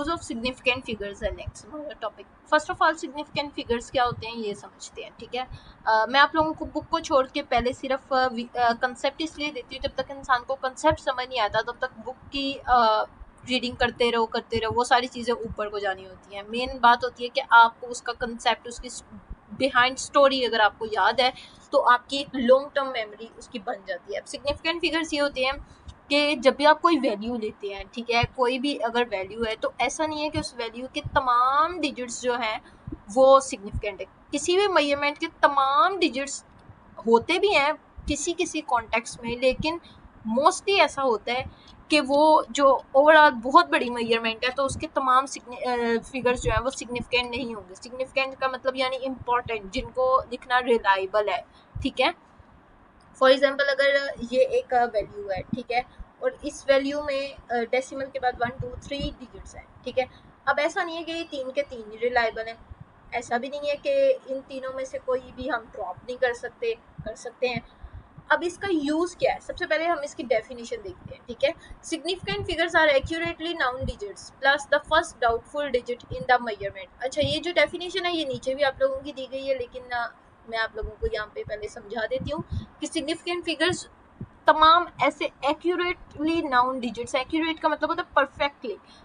Use of significant figures है next हमारा topic. First of all significant figures क्या होते हैं ये समझते हैं, ठीक है। मैं आप लोगों को बुक को छोड़ के पहले सिर्फ कंसेप्ट इसलिए देती हूँ, जब तक इंसान को कंसेप्ट समझ नहीं आता तब तक बुक की रीडिंग करते रहो, वो सारी चीज़ें ऊपर को जानी होती हैं। मेन बात होती है कि आपको उसका कंसेप्ट, उसकी बिहाइंड स्टोरी अगर आपको याद है तो आपकी एक लॉन्ग टर्म मेमोरी उसकी बन जाती है। अब सिग्निफिकेंट फिगर्स ये होते हैं कि जब भी आप कोई वैल्यू लेते हैं, ठीक है, कोई भी अगर वैल्यू है तो ऐसा नहीं है कि उस वैल्यू के तमाम डिजिट्स जो हैं वो सिग्निफिकेंट है। किसी भी मेजरमेंट के तमाम डिजिट्स होते भी हैं किसी किसी कॉन्टेक्स्ट में, लेकिन मोस्टली ऐसा होता है कि वो जो ओवरऑल बहुत बड़ी मेजरमेंट है तो उसके तमाम फिगर्स जो हैं वो सिग्निफिकेंट नहीं होंगे। सिग्निफिकेंट का मतलब यानी इम्पॉर्टेंट, जिनको लिखना रिलायबल है, ठीक है। फॉर एग्जाम्पल अगर ये एक वैल्यू है, ठीक है, और इस वैल्यू में डेसिमल के बाद 1 2 3 डिजिट्स हैं, ठीक है। अब ऐसा नहीं है कि ये 3 के 3 ही रिलायबल हैं, ऐसा भी नहीं है कि इन तीनों में से कोई भी हम ड्रॉप नहीं कर सकते हैं। अब इसका यूज क्या है, सबसे पहले हम इसकी डेफिनेशन देखते हैं, ठीक है। Significant figures are accurately known digits plus the first doubtful digit in the measurement. अच्छा, ये जो डेफिनेशन है ये नीचे भी आप लोगों की दी गई है, लेकिन मैं आप लोगों को यहाँ पे पहले समझा देती हूँ कि सिग्निफिकेंट फिगर्स तमाम ऐसे एक्यूरेटली नाउन डिजिट्स, एक्यूरेट का मतलब होता है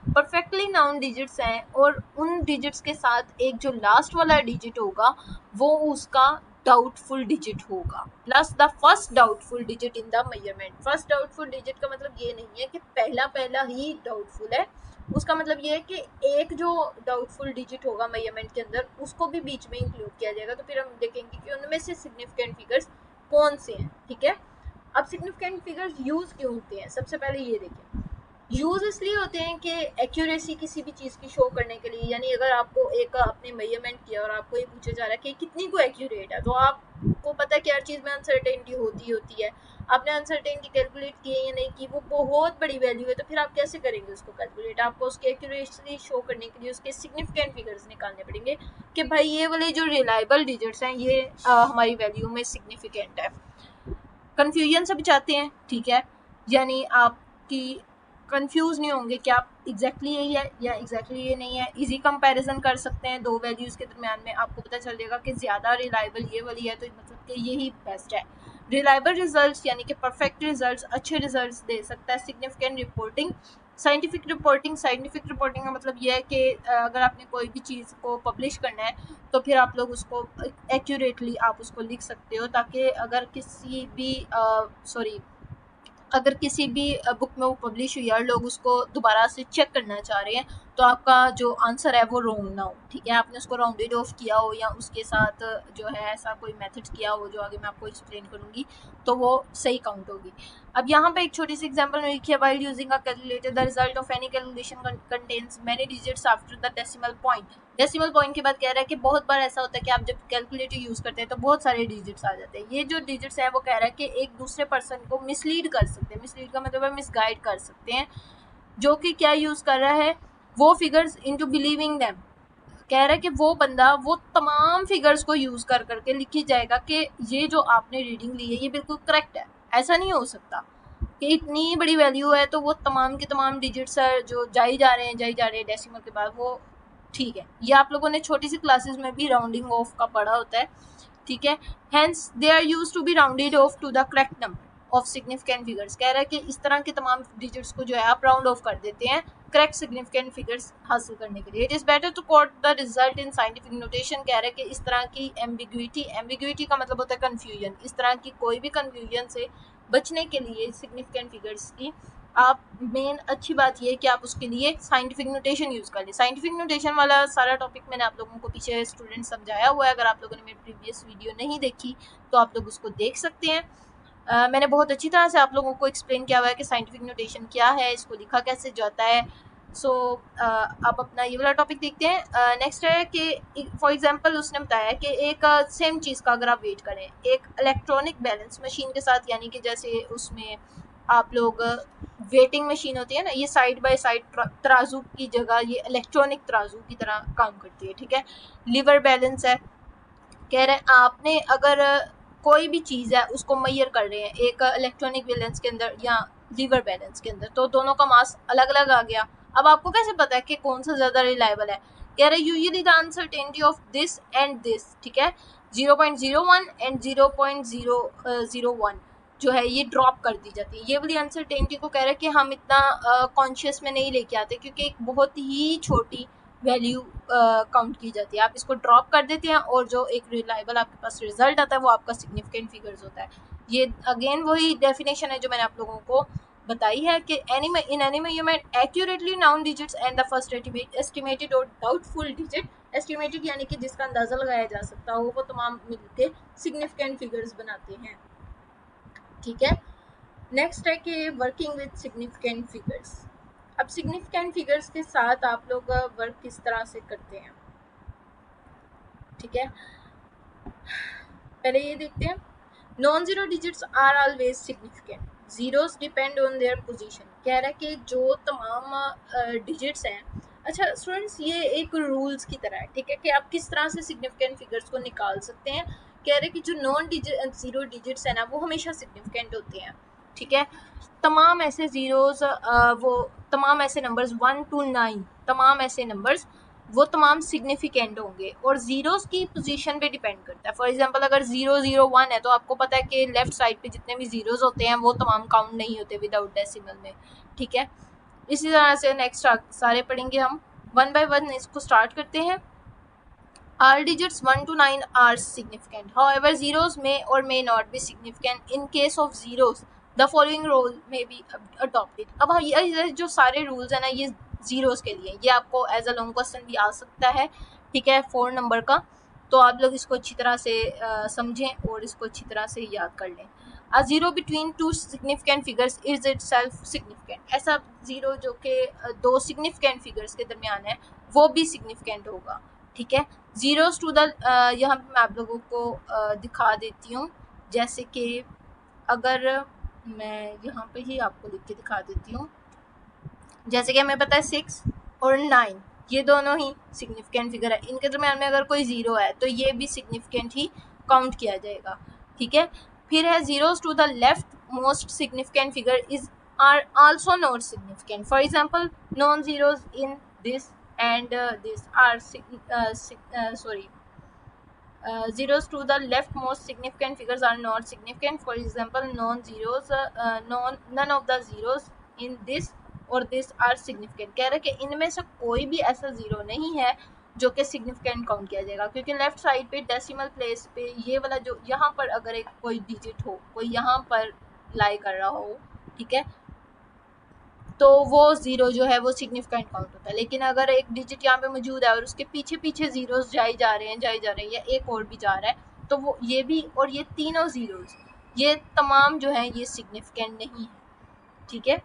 परफेक्टली नाउन डिजिट्स हैं, और उन डिजिट्स के साथ एक जो लास्ट वाला डिजिट होगा वो उसका डाउटफुल डिजिट होगा, plus the first doubtful digit in the measurement. First doubtful digit का मतलब ये नहीं है कि पहला ही डाउटफुल है, उसका मतलब ये है कि एक जो डाउटफुल डिजिट होगा मेजरमेंट के अंदर उसको भी बीच में इंक्लूड किया जाएगा। तो फिर हम देखेंगे कि उनमें से सिग्निफिकेंट फिगर्स कौन से हैं, ठीक है। अब सिग्निफिकेंट फिगर्स यूज क्यों होते हैं, सबसे पहले ये देखिए। यूज इसलिए होते हैं कि एक्यूरेसी किसी भी चीज़ की शो करने के लिए, यानी अगर आपको एक आपने मेजरमेंट किया और आपको ये पूछा जा रहा है कि कितनी को एक्यूरेट है, तो आपको पता है कि हर चीज़ में अनसर्टेनिटी होती है। आपने अनसर्टेनिटी कैलकुलेट की है या नहीं की, वो बहुत बड़ी वैल्यू है, तो फिर आप कैसे करेंगे उसको कैलकुलेट। आपको उसकी एक्यूरेसी शो करने के लिए उसके सिग्निफिकेंट फिगर्स निकालने पड़ेंगे कि भाई ये वाले जो रिलायबल डिजिट्स हैं ये हमारी वैल्यू में सिग्निफिकेंट है। कन्फ्यूजन से बचाते हैं, ठीक है, यानी आपकी कंफ्यूज नहीं होंगे कि आप एग्जैक्टली यही है या एग्जैक्टली ये नहीं है। इजी कंपैरिजन कर सकते हैं दो वैल्यूज़ के दरमियान में, आपको पता चल जाएगा कि ज़्यादा रिलायबल ये वाली है तो मतलब कि यही बेस्ट है। रिलायबल रिजल्ट्स यानी कि परफेक्ट रिजल्ट्स, अच्छे रिजल्ट्स दे सकता है। सिग्निफिकेंट रिपोर्टिंग, साइंटिफिक रिपोर्टिंग का मतलब ये है कि अगर आपने कोई भी चीज़ को पब्लिश करना है तो फिर आप लोग उसको एक्यूरेटली आप उसको लिख सकते हो, ताकि अगर किसी भी बुक में वो पब्लिश हुई और लोग उसको दोबारा से चेक करना चाह रहे हैं तो आपका जो आंसर है वो रॉन्ग ना हो, ठीक है। आपने उसको राउंडेड ऑफ किया हो या उसके साथ जो है ऐसा कोई मेथड किया हो जो आगे मैं आपको एक्सप्लेन करूँगी तो वो सही काउंट होगी। अब यहाँ पे एक छोटी सी एग्जांपल में लिखी है, while using a calculator the result of any calculation contains many digits after the decimal point. Decimal point के बाद कह रहा है कि बहुत बार ऐसा होता है कि आप जब कैलकुलेटर यूज़ करते हैं तो बहुत सारे डिजिट्स आ जाते हैं। ये जो डिजिट्स हैं वो कह रहा है कि एक दूसरे पर्सन को मिसलीड कर सकते हैं, मिसलीड का मतलब है मिसगाइड कर सकते हैं, जो कि क्या यूज़ कर रहा है वो फिगर्स इनटू बिलीविंग देम। कह रहा है कि वो बंदा वो तमाम फिगर्स को यूज़ कर करके लिखी जाएगा कि ये जो आपने रीडिंग ली है ये बिल्कुल करेक्ट है। ऐसा नहीं हो सकता कि इतनी बड़ी वैल्यू है तो वो तमाम के तमाम डिजिट्स जो जाई जा रहे हैं डेसिमल के बाद वो ठीक है। ये आप लोगों ने छोटी सी क्लासेस में भी राउंडिंग ऑफ का पढ़ा होता है, ठीक है। Hence they are use to be rounded off to the correct number of significant figures. कह रहा है कि इस तरह के तमाम डिजिट्स को जो है आप राउंड ऑफ कर देते हैं करेक्ट सिग्निफिकेंट फिगर्स हासिल करने के लिए। It is better to quote the result in scientific notation. कह रहा है कि इस तरह की एम्बिग्विटी का मतलब होता है कन्फ्यूजन, इस तरह की कोई भी कन्फ्यूजन से बचने के लिए सिग्निफिकेंट फिगर्स की आप मेन अच्छी बात यह है कि आप उसके लिए साइंटिफिक नोटेशन यूज़ कर लें। साइंटिफिक नोटेशन वाला सारा टॉपिक मैंने आप लोगों को पीछे स्टूडेंट समझाया हुआ है, अगर आप लोगों ने मेरी प्रीवियस वीडियो नहीं देखी तो आप लोग उसको देख सकते हैं। मैंने बहुत अच्छी तरह से आप लोगों को एक्सप्लेन किया हुआ है कि साइंटिफिक नोटेशन क्या है, इसको लिखा कैसे जाता है। अब अपना ये वाला टॉपिक देखते हैं। नेक्स्ट है कि फॉर एग्जांपल उसने बताया कि एक सेम चीज़ का अगर आप वेट करें एक इलेक्ट्रॉनिक बैलेंस मशीन के साथ, यानी कि जैसे उसमें आप लोग वेटिंग मशीन होती है ना, ये साइड बाय साइड तराजू की जगह ये इलेक्ट्रॉनिक तराजू की तरह काम करती है, ठीक है। लिवर बैलेंस है, कह रहे हैं आपने अगर कोई भी चीज़ है उसको मेजर कर रहे हैं एक इलेक्ट्रॉनिक बैलेंस के अंदर या लीवर बैलेंस के अंदर, तो दोनों का मास अलग अलग आ गया। अब आपको कैसे पता है कि कौन सा ज़्यादा रिलायबल है? कह रहे usually the uncertainty of this and this, ठीक है, 0.01 एंड 0.001 जो है ये ड्रॉप कर दी जाती है। ये वाली अनसर्टेनिटी को कह रहे हैं कि हम इतना कॉन्शियस में नहीं लेके आते, क्योंकि एक बहुत ही छोटी वैल्यू काउंट की जाती है। आप इसको ड्रॉप कर देते हैं और जो एक रिलायबल आपके पास रिजल्ट आता है वो आपका सिग्निफिकेंट फिगर्स होता है। ये अगेन वही डेफिनेशन है जो मैंने आप लोगों को बताई है कि in any measurement accurately known digits and the first estimated और डाउटफुल डिजिट, एस्टिमेटेड यानी कि जिसका अंदाजा लगाया जा सकता हो, वो तमाम मिलके सिग्निफिकेंट फिगर्स बनाते हैं, ठीक है। नेक्स्ट है कि वर्किंग विद सिग्निफिकेंट फिगर्स। अब सिग्निफिकेंट फिगर्स के साथ आप लोग वर्क किस तरह से करते हैं, ठीक है। पहले ये देखते हैं, non zero digits are always significant, zeros depend on their position. कह रहा है कि जो तमाम डिजिट्स हैं, अच्छा स्टूडेंट्स ये एक रूल्स की तरह है, ठीक है, कि आप किस तरह से सिग्निफिकेंट फिगर्स को निकाल सकते हैं। कह रहे कि जो नॉन जीरो डिजिट्स हैं ना वो हमेशा सिग्निफिकेंट होते हैं, ठीक है। तमाम ऐसे जीरोस वो तमाम ऐसे नंबर्स 1 to 9 तमाम ऐसे नंबर्स वो तमाम सिग्निफिकेंट होंगे और जीरोस की पोजीशन पे डिपेंड करता है। फॉर एग्जांपल अगर 001 है तो आपको पता है कि लेफ्ट साइड पे जितने भी जीरोस होते हैं वो तमाम काउंट नहीं होते विदाउट डेसिमल में, ठीक है। इसी तरह से नेक्स्ट सारे पढ़ेंगे हम, वन बाय वन इसको स्टार्ट करते हैं। All digits 1 to 9 are significant. However, zeros may or may not be significant. In case of zeros, the following rule may be adopted. अब ये जो सारे rules हैं ना ये zeros के लिए, ये आपको एज अ लॉन्ग क्वेश्चन भी आ सकता है, ठीक है, 4 नंबर का। तो आप लोग इसको अच्छी तरह से समझें और इसको अच्छी तरह से याद कर लें। A zero between two significant figures is itself significant. ऐसा जीरो जो कि दो significant figures के दरमियान है वो भी significant होगा, ठीक है। जीरोस टू द यहाँ पे मैं आप लोगों को दिखा देती हूँ, जैसे कि अगर मैं यहाँ पे ही आपको लिख के दिखा देती हूँ, जैसे कि हमें पता है 6 और 9 ये दोनों ही सिग्निफिकेंट फिगर है, इनके दरमियान में अगर कोई जीरो है तो ये भी सिग्निफिकेंट ही काउंट किया जाएगा, ठीक है। फिर है zeros to the left most significant figure is are also not significant. For example non zeros in this and this are zeros to the leftmost significant figures are not significant. For example, non-zeros, none of the zeros in this और this are significant. कह रहे कि इनमें से कोई भी ऐसा zero नहीं है जो कि सिग्निफिकेंट काउंट किया जाएगा, क्योंकि लेफ्ट साइड पे डेसिमल प्लेस पे ये वाला जो यहाँ पर अगर एक कोई डिजिट हो, कोई यहाँ पर लाई कर रहा हो, ठीक है, तो वो जीरो जो है वो सिग्निफिकेंट काउंट होता है। लेकिन अगर एक डिजिट यहाँ पे मौजूद है और उसके पीछे पीछे जीरोस जाए जा रहे हैं या एक और भी जा रहा है, तो वो ये भी और ये तीनों जीरोस ये तमाम जो है ये सिग्निफिकेंट नहीं है, ठीक है।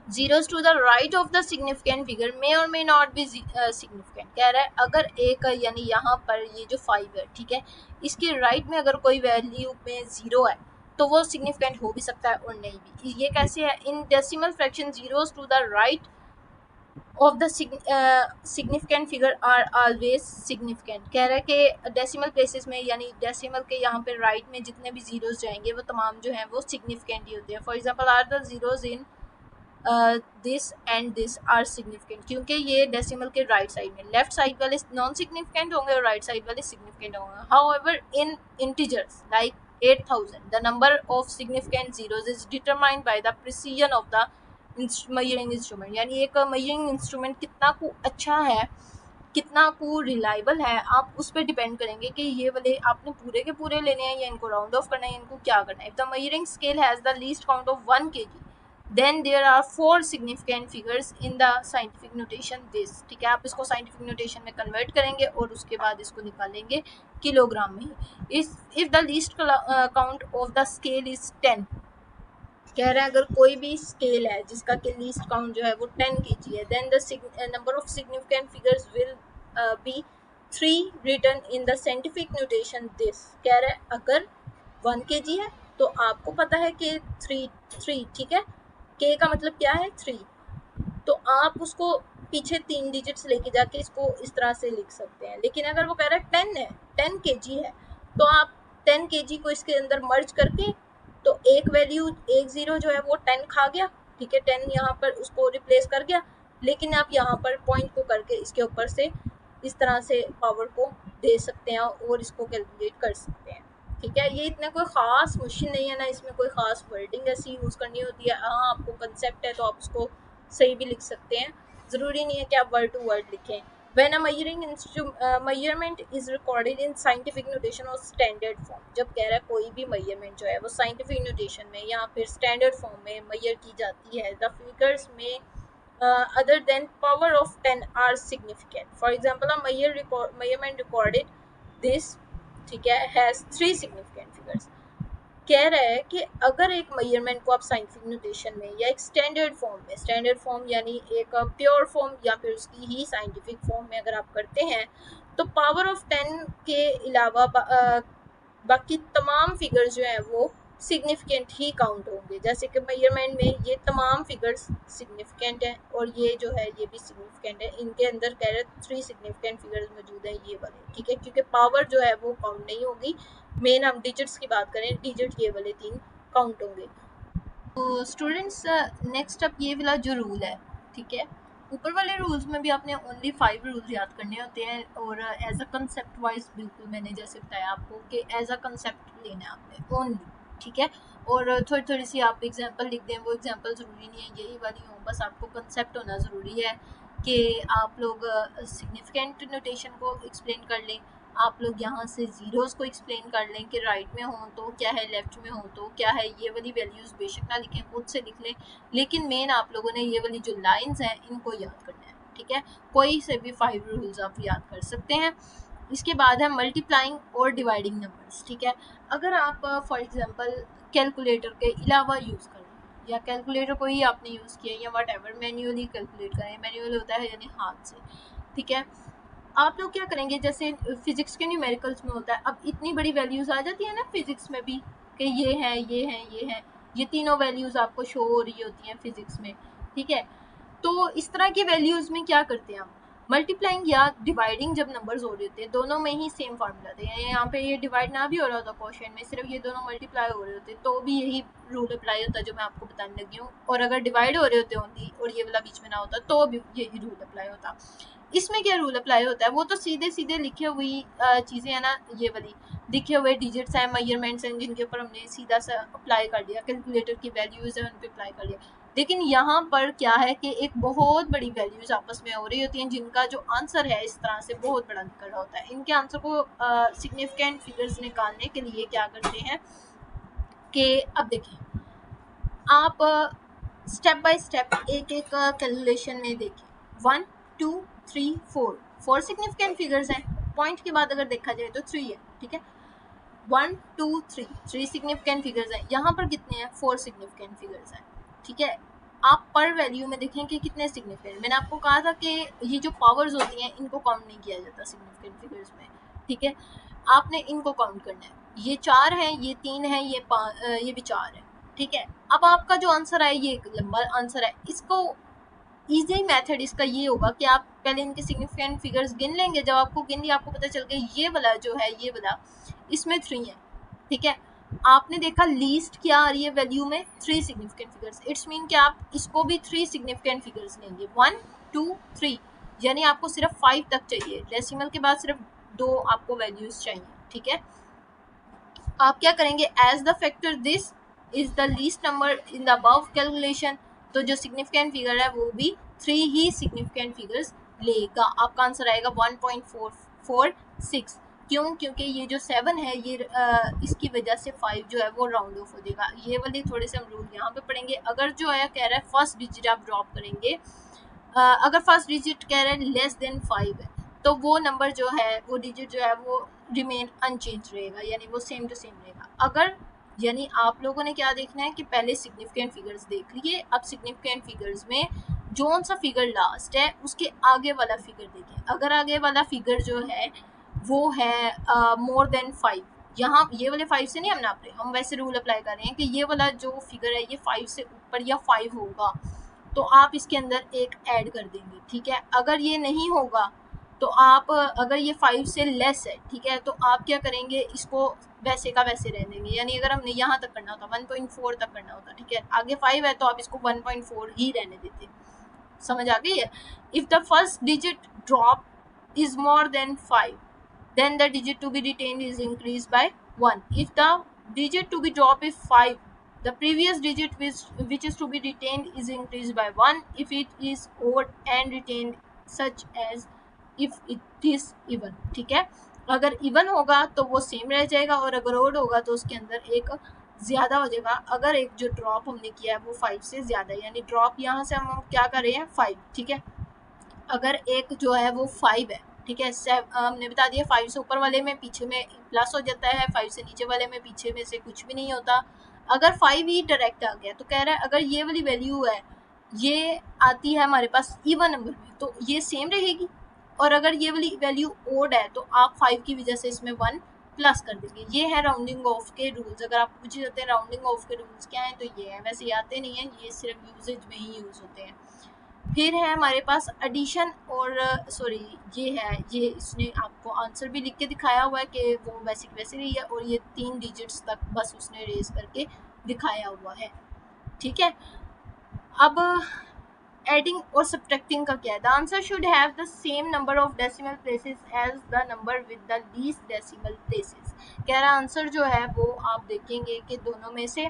Zeros to the right of the significant figure may और मे नॉट बी सिग्निफिकेंट। कह रहा है अगर एक यानी यहाँ पर ये जो 5 है, ठीक है, इसके राइट में अगर कोई वैल्यू में जीरो है तो वो सिग्निफिकेंट हो भी सकता है और नहीं भी। ये कैसे है, in decimal fraction zeros to the right of the significant figure are always significant. कह रहा है कि डेसिमल प्लेसेस में यानी डेसिमल के यहाँ पे राइट में जितने भी जीरोस जाएंगे वो तमाम जो हैं वो सिग्निफिकेंट ही होते हैं। For example are the zeros in this and this are significant, क्योंकि ये डेसिमल के राइट साइड में, लेफ्ट साइड वाले नॉन सिग्निफिकेंट होंगे और राइट साइड वाले सिग्निफिकेंट होंगे। However in integers like 8000 the number of significant zeros is determined by the precision of the measuring instrument। यानी एक measuring instrument कितना को अच्छा है, कितना को रिलायबल है, आप उस पर डिपेंड करेंगे कि ये वाले आपने पूरे के पूरे लेने हैं या इनको राउंड ऑफ करना है, इनको क्या करना है। If the measuring scale has the least count of 1 kg then there are 4 significant figures in the scientific notation this, ठीक है। आप इसको साइंटिफिक नोटेशन में कन्वर्ट करेंगे और उसके बाद इसको निकालेंगे किलोग्राम में ही। If the least count of the scale is 10, कह रहा है अगर कोई भी स्केल है जिसका कि लीस्ट काउंट जो है वो 10 kg है, then the number of significant figures will be 3 written in the scientific notation this. कह रहा है अगर 1 kg है तो आपको पता है कि 3 ठीक है, k का मतलब क्या है 3, तो आप उसको पीछे 3 डिजिट्स लेके जाके इसको इस तरह से लिख सकते हैं। लेकिन अगर वो कह रहा है 10 है, 10 kg है, तो आप 10 kg को इसके अंदर मर्ज करके तो एक वैल्यू एक जीरो जो है वो 10 खा गया, ठीक है, 10 यहाँ पर उसको रिप्लेस कर गया, लेकिन आप यहाँ पर पॉइंट को करके इसके ऊपर से इस तरह से पावर को दे सकते हैं और इसको कैलकुलेट कर सकते हैं। ठीक है, ये इतना कोई ख़ास मुश्किल नहीं है ना, इसमें कोई ख़ास वर्डिंग ऐसी यूज़ करनी होती है। हाँ, आपको कंसेप्ट है तो आप उसको सही भी लिख सकते हैं, ज़रूरी नहीं है कि आप वर्ड टू वर्ड लिखें। When a measurement is recorded in scientific notation or standard form, जब कह रहा है कोई भी measurement जो है वो scientific notation में या फिर standard form में measure की जाती है, the figures में other than power of 10 are significant. For example, a measurement recorded this, ठीक है, has 3 significant figures. कह रहा है कि अगर एक मेजरमेंट को आप साइंटिफिक नोटेशन में या एक स्टैंडर्ड फॉर्म में, स्टैंडर्ड फॉर्म यानी एक प्योर फॉर्म या फिर उसकी ही साइंटिफिक फॉर्म में अगर आप करते हैं तो पावर ऑफ 10 के अलावा बाकी तमाम फिगर्स जो हैं वो सिग्निफिकेंट ही काउंट होंगे। जैसे कि मेजरमेंट में ये तमाम फिगर्स सिग्निफिकेंट हैं और ये जो है ये भी सिग्निफिकेंट है। इनके अंदर कह रहे 3 सिग्निफिकेंट फिगर्स मौजूद हैं ये वाले, ठीक है, क्योंकि पावर जो है वो काउंट नहीं होगी। मेन हम डिजिट्स की बात करें, डिजिट ये वाले 3 काउंट होंगे। तो स्टूडेंट्स नेक्स्ट अप ये वाला जो रूल है, ठीक है, ऊपर वाले रूल्स में भी आपने ओनली 5 रूल्स याद करने होते हैं और एज अ कंसेप्ट वाइज बिल्कुल मैंने जैसे बताया आपको कि एज अ कंसेप्ट लेना है आपने ओनली, ठीक है, और थोड़ी थोड़ी सी आप एग्जांपल लिख दें, वो एग्जांपल ज़रूरी नहीं है यही वाली हो, बस आपको कंसेप्ट होना ज़रूरी है कि आप लोग सिग्निफिकेंट नोटेशन को एक्सप्लेन कर लें, आप लोग यहाँ से ज़ीरोज़ को एक्सप्लेन कर लें कि राइट में हो तो क्या है, लेफ़्ट में हो तो क्या है। ये वाली वैल्यूज़ बेशक ना लिखें, खुद से लिख लें, लेकिन मेन आप लोगों ने ये वाली जो लाइंस हैं इनको याद करना है, ठीक है। कोई से भी 5 रूल्स आप याद कर सकते हैं। इसके बाद है मल्टीप्लाइंग और डिवाइडिंग नंबर्स, ठीक है। अगर आप फॉर एग्जांपल कैलकुलेटर के अलावा यूज़ करें या कैलकुलेटर को ही आपने यूज़ किया या वट एवर मैन्युअली कैलकुलेट करें, मैन्युअल होता है यानी हाथ से, ठीक है। आप लोग क्या करेंगे, जैसे फिजिक्स के न्यूमेरिकल्स में होता है, अब इतनी बड़ी वैल्यूज़ आ जाती है ना फिजिक्स में भी कि ये है ये है ये है, ये तीनों वैल्यूज़ आपको शो हो रही होती हैं फिजिक्स में, ठीक है। तो इस तरह की वैल्यूज़ में क्या करते हैं हम, मल्टीप्लाइंग या डिवाइडिंग जब नंबर्स हो रहे होते हैं दोनों में ही सेम फार्मूला थे, यहाँ पे ये डिवाइड ना भी हो रहा होता क्वेश्चन में, सिर्फ ये दोनों मल्टीप्लाई हो रहे होते तो भी यही रूल अप्लाई होता जो मैं आपको बताने लगी हूँ, और अगर डिवाइड हो रहे होते ओनली और ये वाला बीच में ना होता तो भी यही रूल अप्लाई होता। इसमें क्या रूल अप्लाई होता है, वो तो सीधे सीधे लिखे हुई चीज़ें हैं ना, ये वाली लिखे हुए डिजिट्स हैं, मेजरमेंट्स हैं, जिनके ऊपर हमने सीधा सा अप्लाई कर दिया, कैलकुलेटर की वैल्यूज़ है उन पर अप्लाई कर दिया। लेकिन यहाँ पर क्या है कि एक बहुत बड़ी वैल्यूज़ आपस में हो रही होती हैं जिनका जो आंसर है इस तरह से बहुत बड़ा निकल रहा होता है। इनके आंसर को सिग्निफिकेंट फिगर्स निकालने के लिए क्या करते हैं कि अब देखिए आप स्टेप बाय स्टेप एक एक कैलकुलेशन में देखिए, 1 2 3 4 4 सिग्निफिकेंट फिगर्स हैं, पॉइंट के बाद अगर देखा जाए तो 3 है, ठीक है। 1 2 3 सिग्निफिकेंट फिगर्स हैं, यहाँ पर कितने हैं, 4 सिग्निफिकेंट फिगर्स हैं, ठीक है। आप पर वैल्यू में देखें कि कितने सिग्निफिकेंट, मैंने आपको कहा था कि ये जो पावर्स होती हैं इनको काउंट नहीं किया जाता सिग्निफिकेंट फिगर्स में, ठीक है। आपने इनको काउंट करना है, ये 4 हैं, ये 3 हैं, ये भी 4 है, ठीक है। अब आपका जो आंसर है ये एक लंबा आंसर है, इसको इजी मेथड इसका ये होगा कि आप पहले इनके सिग्निफिकेंट फिगर्स गिन लेंगे, जब आपको गिन लिया आपको पता चल गया ये वाला जो है ये वाला इसमें 3 है, ठीक है। आपने देखा लीस्ट क्या आ रही है वैल्यू में, 3 सिग्निफिकेंट फिगर्स, इट्स मीन कि आप इसको भी 3 सिग्निफिकेंट फिगर्स लेंगे, 1 2 3, यानी आपको सिर्फ 5 तक चाहिए, डेसिमल के बाद सिर्फ 2 आपको वैल्यूज चाहिए, ठीक है। आप क्या करेंगे, as the factor this is the least number in the above calculation, तो जो सिग्निफिकेंट फिगर है वो भी 3 ही सिग्निफिकेंट फिगर्स लेगा। आपका आंसर आएगा 1.446, क्यों, क्योंकि ये जो 7 है ये इसकी वजह से 5 जो है वो राउंड ऑफ हो जाएगा। ये वाले थोड़े से हम रूल यहाँ पे पढ़ेंगे। अगर जो है कह रहा है फर्स्ट डिजिट आप ड्रॉप करेंगे, अगर फर्स्ट डिजिट कह रहे हैं लेस देन 5 है तो वो नंबर जो है वो डिजिट जो है वो रिमेन अनचेंज रहेगा, यानी वो सेम टू सेम रहेगा। अगर यानी आप लोगों ने क्या देखना है कि पहले सिग्निफिकेंट फिगर्स देख लिए, अब सिग्निफिकेंट फिगर्स में जोन सा फिगर लास्ट है उसके आगे वाला फिगर देखें। अगर आगे वाला फिगर जो है वो है मोर देन 5, यहाँ ये वाले 5 से नहीं हम नाप रहे, हम वैसे रूल अप्लाई कर रहे हैं कि ये वाला जो फिगर है ये 5 से ऊपर या 5 होगा तो आप इसके अंदर एक ऐड कर देंगे, ठीक है। अगर ये नहीं होगा तो आप अगर ये 5 से लेस है, ठीक है, तो आप क्या करेंगे, इसको वैसे का वैसे रहने देंगे। यानी अगर हमने यहाँ तक करना होता 1.4 तक करना होता, ठीक है, आगे 5 है तो आप इसको 1.4 ही रहने देते, समझ आ गई है? If the first digit drop is more than 5, then the digit to be retained is increased by 1. If the digit to be dropped is 5, the previous digit which is to be retained is increased by 1 if it is odd and retained such as if it is even. ठीक है, अगर even होगा तो वो same रह जाएगा और अगर ओड होगा तो उसके अंदर एक ज़्यादा हो जाएगा। अगर एक जो ड्रॉप हमने किया है वो 5 से ज़्यादा है, यानी ड्रॉप यहाँ से हम क्या कर रहे हैं 5, ठीक है। अगर एक जो है वो 5 है, ठीक है, हमने बता दिया 5 से ऊपर वाले में पीछे में प्लस हो जाता है, 5 से नीचे वाले में पीछे में से कुछ भी नहीं होता। अगर 5 ही डायरेक्ट आ गया तो कह रहा है अगर ये वाली वैल्यू है ये आती है हमारे पास इवन नंबर में तो ये सेम रहेगी, और अगर ये वाली वैल्यू ओड है तो आप 5 की वजह से इसमें 1 प्लस कर देंगे। ये है राउंडिंग ऑफ के रूल्स। अगर आप पूछ जाते हैं राउंडिंग ऑफ के रूल्स क्या हैं तो ये है, वैसे ये आते नहीं हैं, ये सिर्फ यूजेज में ही यूज़ होते हैं। फिर है हमारे पास एडिशन और सॉरी ये इसने आपको आंसर भी लिख के दिखाया हुआ है कि वो बेसिक वैसे रही है, और ये 3 डिजिट्स तक बस उसने रेज करके दिखाया हुआ है, ठीक है। अब एडिंग और सब्ट्रैक्टिंग का क्या है? The answer should have the same number of decimal places as the number with the least decimal places. कह रहा आंसर जो है वो आप देखेंगे कि दोनों में से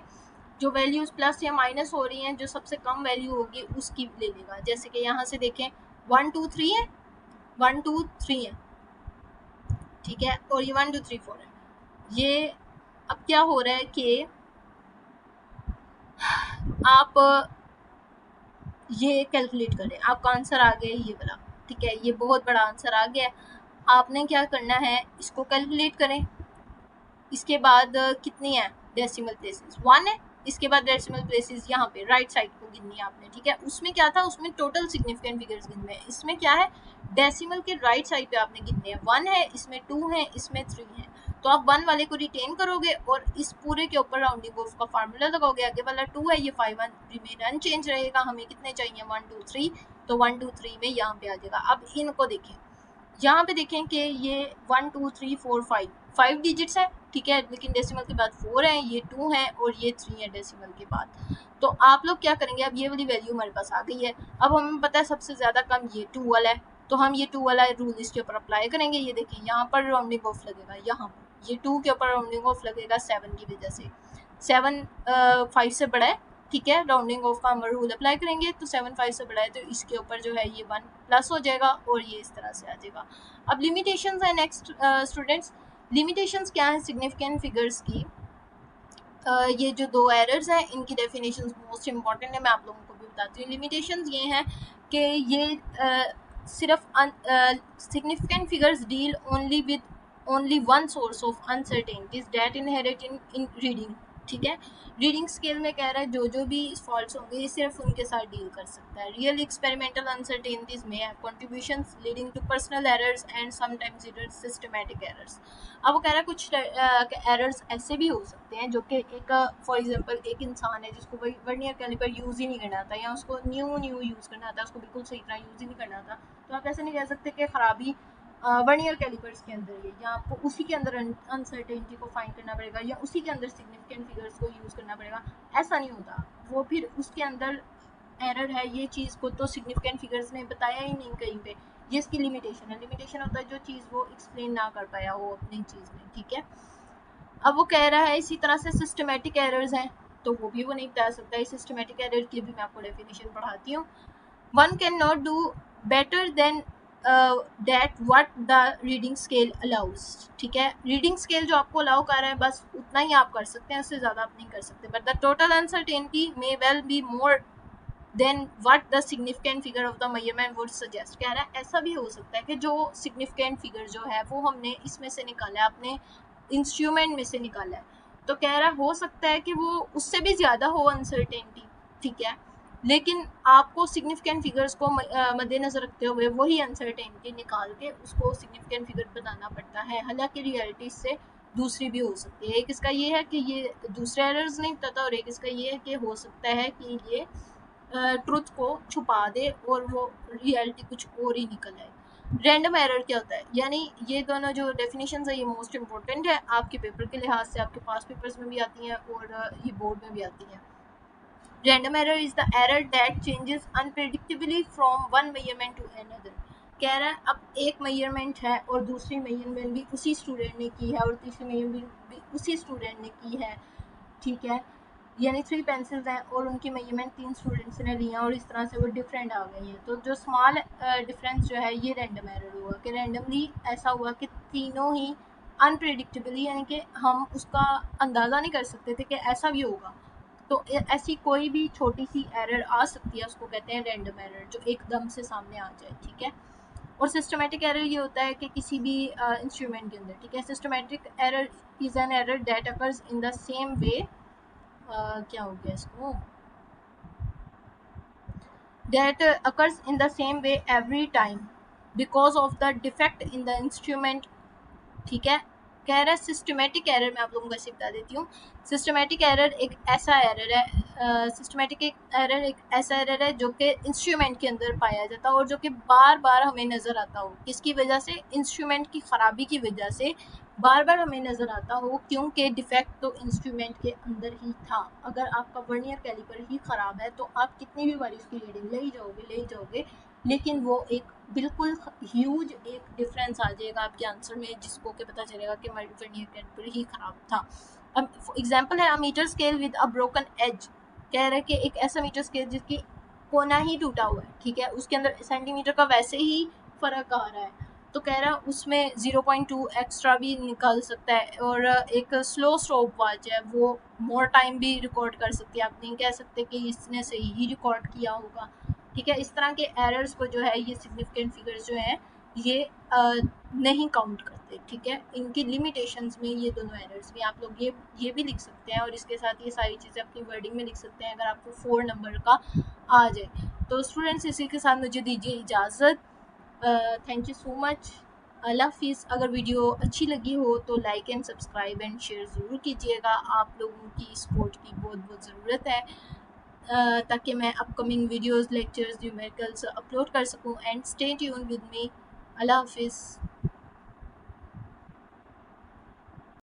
जो वैल्यूज प्लस या माइनस हो रही हैं जो सबसे कम वैल्यू होगी उसकी ले लेगा। जैसे कि यहाँ से देखें 1 2 3 है, 1 2 3 है, ठीक है, और ये 1 2 3 4 है। ये अब क्या हो रहा है कि आप ये कैलकुलेट करें, आपका आंसर आ गया ये वाला, ठीक है, ये बहुत बड़ा आंसर आ गया। आपने क्या करना है इसको कैलकुलेट करें। इसके बाद कितनी है डेसिमल प्लेसेस 1 है, इसके बाद डेसिमल प्लेसेस यहाँ पे राइट साइड को गिननी है आपने, ठीक है। उसमें क्या था, उसमें टोटल सिग्निफिकेंट फिगर्स गिनने हैं, इसमें क्या है डेसिमल के राइट साइड पे आपने गिनने हैं। 1 है, इसमें 2 है, इसमें 3 है, तो आप 1 वाले को रिटेन करोगे और इस पूरे के ऊपर राउंडिंग ऑफ का फार्मूला लगाओगे। आगे वाला 2 है, ये 5 रिमेन अनचेंज रहेगा। हमें कितने चाहिए 1 2 3, तो 1 2 3 में यहाँ पे आ जाएगा। अब इनको देखें, यहाँ पे देखें कि ये 1 2 3 4 5 डिजिट्स है, ठीक है, लेकिन डेसिमल के बाद 4 है, ये 2 है और ये 3 है डेसिमल के बाद। तो आप लोग क्या करेंगे, अब ये वाली वैल्यू हमारे पास आ गई है। अब हमें पता है सबसे ज़्यादा कम ये 2 वाला है, तो हम ये 2 वाला रूल इसके ऊपर अप्लाई करेंगे। ये देखें यहाँ पर राउंडिंग ऑफ लगेगा, यहाँ पर ये 2 के ऊपर राउंडिंग ऑफ लगेगा 7 की वजह से। 7 5 से बड़ा है, ठीक है, राउंडिंग ऑफ का हम रूल अप्लाई करेंगे तो 7 5 से बड़ा है, तो इसके ऊपर जो है ये 1 प्लस हो जाएगा और ये इस तरह से आ जाएगा। अब लिमिटेशंस है नेक्स्ट स्टूडेंट्स। लिमिटेशंस क्या है सिग्निफिकेंट फिगर्स की? ये जो 2 एरर्स हैं इनकी डेफिनेशंस मोस्ट इंपॉर्टेंट है, मैं आप लोगों को भी बताती हूँ। लिमिटेशंस ये हैं कि ये सिर्फ significant figures deal only with only one source of uncertainties that inherit in reading, ठीक है। रीडिंग स्केल में कह रहा है जो भी फॉल्ट्स होंगे ये सिर्फ उनके साथ डील कर सकता है। रियल एक्सपेरिमेंटल अनसर्टेनिटीज में है contributions leading to personal errors and sometimes it systematic errors. अब वो कह रहा है कुछ एरर्स ऐसे भी हो सकते हैं जो कि एक फॉर एग्जांपल एक इंसान है जिसको वर्नियर कैलिपर यूज़ ही नहीं करना आता या उसको न्यू यूज़ करना आता है, उसको बिल्कुल सही तरह यूज़ ही नहीं करना आता, तो आप ऐसे नहीं कह सकते कि ख़राबी वर्नियर कैलिपर्स के अंदर है, या आपको उसी के अंदर अनसर्टेनिटी को फाइंड करना पड़ेगा या उसी के अंदर सिग्निफिकेंट फिगर्स को यूज़ करना पड़ेगा। ऐसा नहीं होता, वो फिर उसके अंदर एरर है ये चीज़ को तो सिग्निफिकेंट फिगर्स ने बताया ही नहीं कहीं पे, ये इसकी लिमिटेशन है। लिमिटेशन होता है जो चीज़ वो एक्सप्लेन ना कर पाया हो अपनी चीज़ में, ठीक है। अब वो कह रहा है इसी तरह से सिस्टमेटिक एरर्स हैं तो वो भी वो नहीं बता सकता है। सिस्टमेटिक एरर की भी मैं आपको डेफिनेशन पढ़ाती हूँ। One can not do better than that what the reading scale allows, ठीक है। रीडिंग स्केल जो आपको अलाउ कर रहा है बस उतना ही आप कर सकते हैं, उससे ज़्यादा आप नहीं कर सकते। But the total uncertainty may well be more than what the significant figure of the measurement would suggest. कह रहा है ऐसा भी हो सकता है कि जो सिग्निफिकेंट फिगर जो है वो हमने इसमें से निकाला है, अपने इंस्ट्रूमेंट में से निकाला है, तो कह रहा हो सकता है कि वो उससे भी ज़्यादा हो अनसर्टेनिटी, ठीक है, लेकिन आपको सिग्निफिकेंट फिगर्स को मद्देनज़र रखते हुए वही अनसर्टेनिटी निकाल के उसको सिग्निफिकेंट फिगर बनाना पड़ता है। हालांकि रियलिटी से दूसरी भी हो सकती है। एक इसका ये है कि ये दूसरे एरर्स नहीं बताता और एक इसका ये है कि हो सकता है कि ये ट्रुथ को छुपा दे और वो रियलिटी कुछ और ही निकल आए। रैंडम एरर क्या होता है, यानी ये दोनों जो डेफिनेशंस है ये मोस्ट इंपॉर्टेंट है आपके पेपर के लिहाज से, आपके पास पेपर्स में भी आती हैं और ये बोर्ड में भी आती हैं। Random error is the error that changes unpredictably from one measurement to another. कह रहा है अब एक मेजरमेंट है और दूसरी मेजरमेंट भी उसी स्टूडेंट ने की है और तीसरी मेजरमेंट भी उसी स्टूडेंट ने की है, ठीक है। यानी 3 पेंसिल्स हैं और उनकी मेजरमेंट 3 स्टूडेंट्स ने ली हैं और इस तरह से वो डिफरेंट आ गई हैं। तो जो स्मॉल डिफरेंस जो है ये रैंडम एरर हुआ कि रैंडमली ऐसा हुआ कि तीनों ही अनप्रेडिक्टेबली, यानी कि हम उसका अंदाज़ा नहीं कर सकते थे कि ऐसा भी होगा। तो ऐसी कोई भी छोटी सी एरर आ सकती है, उसको कहते हैं रैंडम एरर, जो एकदम से सामने आ जाए, ठीक है। और सिस्टमेटिक एरर ये होता है कि किसी भी इंस्ट्रूमेंट के अंदर, ठीक है। Systematic error is an error that occurs in the same way, क्या हो गया इसको, that occurs in the same way every time because of the defect in the instrument, ठीक है। कह रहा है सिस्टमेटिक एरर, मैं आप लोगों को ऐसे बता देती हूँ। सिस्टमेटिक एरर एक ऐसा एरर है, सिस्टमेटिक एरर एक ऐसा एरर है जो कि इंस्ट्रूमेंट के अंदर पाया जाता है और जो कि बार बार हमें नज़र आता हो। किसकी वजह से? इंस्ट्रूमेंट की ख़राबी की वजह से बार बार हमें नज़र आता हो, क्योंकि डिफेक्ट तो इंस्ट्रूमेंट के अंदर ही था। अगर आपका वर्नियर कैलिपर ही ख़राब है तो आप कितनी भी बार इसकी रीडिंग ले ही जाओगे, लेकिन वो एक बिल्कुल ह्यूज एक डिफरेंस आ जाएगा आपके आंसर में, जिसको कि पता चलेगा कि वर्नियर कैलिपर ही ख़राब था। अब एग्जांपल है a metre scale with a broken edge. कह रहे हैं कि एक ऐसा मीटर स्केल जिसकी कोना ही टूटा हुआ है, ठीक है, उसके अंदर सेंटीमीटर का वैसे ही फ़र्क आ रहा है, तो कह रहा है उसमें 0.2 एक्स्ट्रा भी निकाल सकता है। और एक स्लो स्टॉप वॉच है, वो मोर टाइम भी रिकॉर्ड कर सकती है। आप नहीं कह सकते कि इसने सही ही रिकॉर्ड किया होगा, ठीक है। इस तरह के एरर्स को जो है ये सिग्निफिकेंट फिगर्स जो हैं ये नहीं काउंट करते, ठीक है। इनकी लिमिटेशंस में ये दोनों एरर्स भी आप लोग ये भी लिख सकते हैं और इसके साथ ये सारी चीज़ें अपनी वर्डिंग में लिख सकते हैं अगर आपको 4 नंबर का आ जाए। तो स्टूडेंट्स इसी के साथ मुझे दीजिए इजाज़त। Thank you so much. अल्लाह हाफिज़। अगर वीडियो अच्छी लगी हो तो like and subscribe and share ज़रूर कीजिएगा। आप लोगों की सपोर्ट की बहुत बहुत ज़रूरत है, ताकि मैं upcoming videos, lectures, numericals upload कर सकूं। And stay tune with me. अल्लाह हाफिज़।